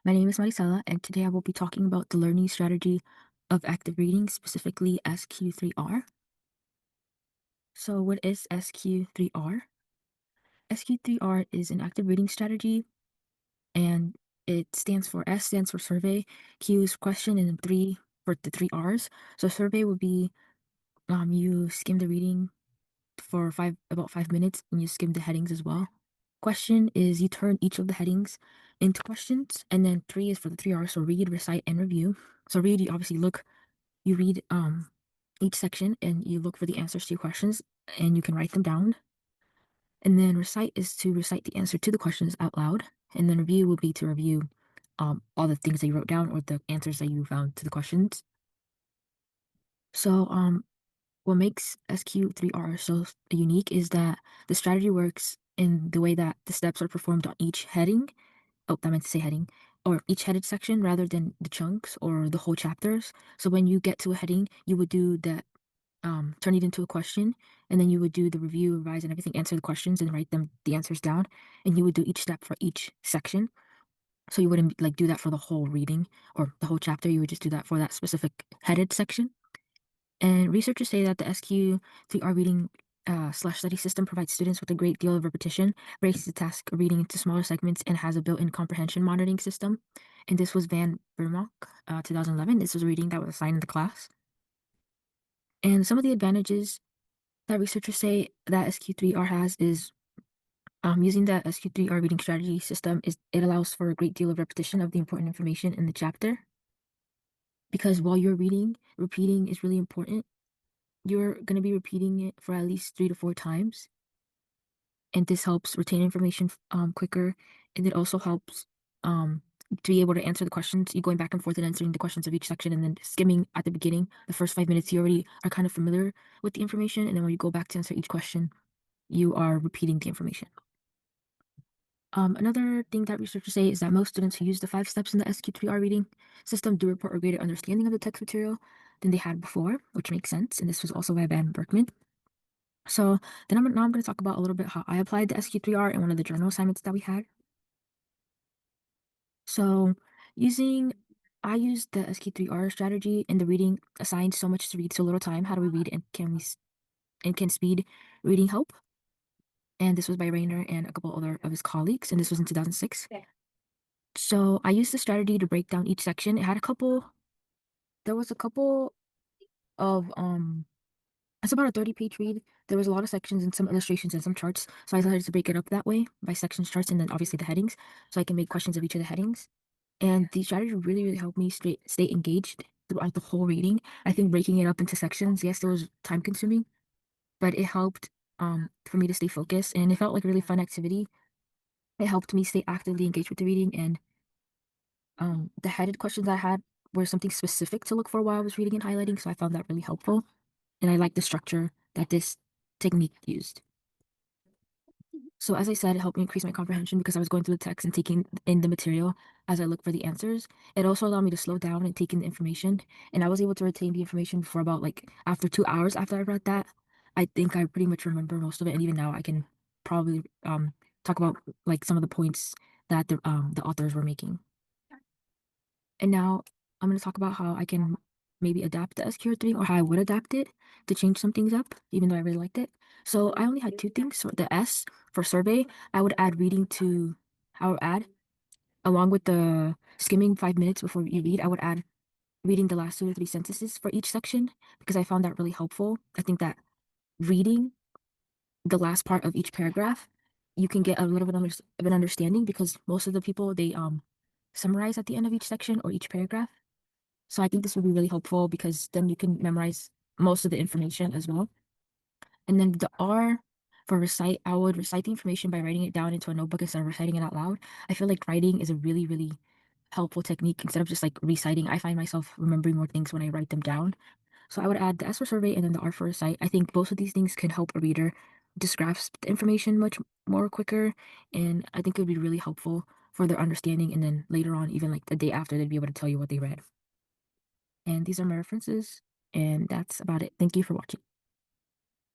My name is Maricela, and today I will be talking about the learning strategy of active reading, specifically SQ3R. So, what is SQ3R? SQ3R is an active reading strategy, and it stands for S stands for survey, Q is question, and 3 for the 3 R's. So, survey would be you skim the reading for about 5 minutes, and you skim the headings as well. Question is you turn each of the headings into questions, and then 3 is for the 3 R's, so read, recite, and review. So read, you obviously you read each section and you look for the answers to your questions, and you can write them down. And then recite is to recite the answer to the questions out loud, and then review will be to review all the things that you wrote down or the answers that you found to the questions. So what makes SQ3R so unique is that the strategy works in the way that the steps are performed on each heading. Oh, I meant to say heading, or each headed section rather than the chunks or the whole chapters. So when you get to a heading, you would do that, turn it into a question, and then you would do the review, revise, and everything, answer the questions and write the answers down. And you would do each step for each section. So you wouldn't like do that for the whole reading or the whole chapter. You would just do that for that specific headed section. And researchers say that the SQ3R reading slash study system provides students with a great deal of repetition, breaks the task of reading into smaller segments, and has a built-in comprehension monitoring system. And this was Van Vermaak, 2011. This was a reading that was assigned in the class. And some of the advantages that researchers say that SQ3R has is using the SQ3R reading strategy system it allows for a great deal of repetition of the important information in the chapter. Because while you're reading, repeating is really important. You're going to be repeating it for at least 3 to 4 times, and this helps retain information quicker, and it also helps to be able to answer the questions. You going back and forth and answering the questions of each section, and then skimming at the beginning, the first 5 minutes, you already are kind of familiar with the information, and then when you go back to answer each question, you are repeating the information. Another thing that researchers say is that most students who use the 5 steps in the SQ3R reading system do report a greater understanding of the text material than they had before, which makes sense. And this was also by Ben Berkman. So now I'm going to talk about a little bit how I applied the SQ3R in one of the journal assignments that we had. So I used the SQ3R strategy in the reading assigned so much to read so little time. How do we read and can speed reading help? And this was by Rayner and a couple other of his colleagues, and this was in 2006. Okay. So I used the strategy to break down each section. There was a couple of it's about a 30-page read. There was a lot of sections and some illustrations and some charts. So I decided to break it up that way by sections, charts, and then obviously the headings. So I can make questions of each of the headings. And the strategy really, really helped me stay engaged throughout the whole reading. I think breaking it up into sections, yes, it was time consuming, but it helped for me to stay focused, and it felt like a really fun activity. It helped me stay actively engaged with the reading, and the headed questions I had were something specific to look for while I was reading and highlighting, so I found that really helpful. And I like the structure that this technique used. So as I said, it helped me increase my comprehension because I was going through the text and taking in the material as I looked for the answers. It also allowed me to slow down and take in the information. And I was able to retain the information for about after 2 hours after I read that. I think I pretty much remember most of it. And even now I can probably talk about some of the points that the authors were making. And now I'm going to talk about how I can maybe adapt the SQ3 or how I would adapt it to change some things up, even though I really liked it. So I only had 2 things. So the S for survey, I would add along with the skimming 5 minutes before you read, I would add reading the last 2 or 3 sentences for each section because I found that really helpful. I think that reading the last part of each paragraph, you can get a little bit of an understanding because most of the people, they summarize at the end of each section or each paragraph. So I think this would be really helpful because then you can memorize most of the information as well. And then the R for recite, I would recite the information by writing it down into a notebook instead of reciting it out loud. I feel like writing is a really, really helpful technique instead of just reciting. I find myself remembering more things when I write them down. So I would add the S for survey and then the R for recite. I think both of these things can help a reader just grasp the information much more quicker. And I think it would be really helpful for their understanding. And then later on, even the day after, they'd be able to tell you what they read. And these are my references, and that's about it. Thank you for watching.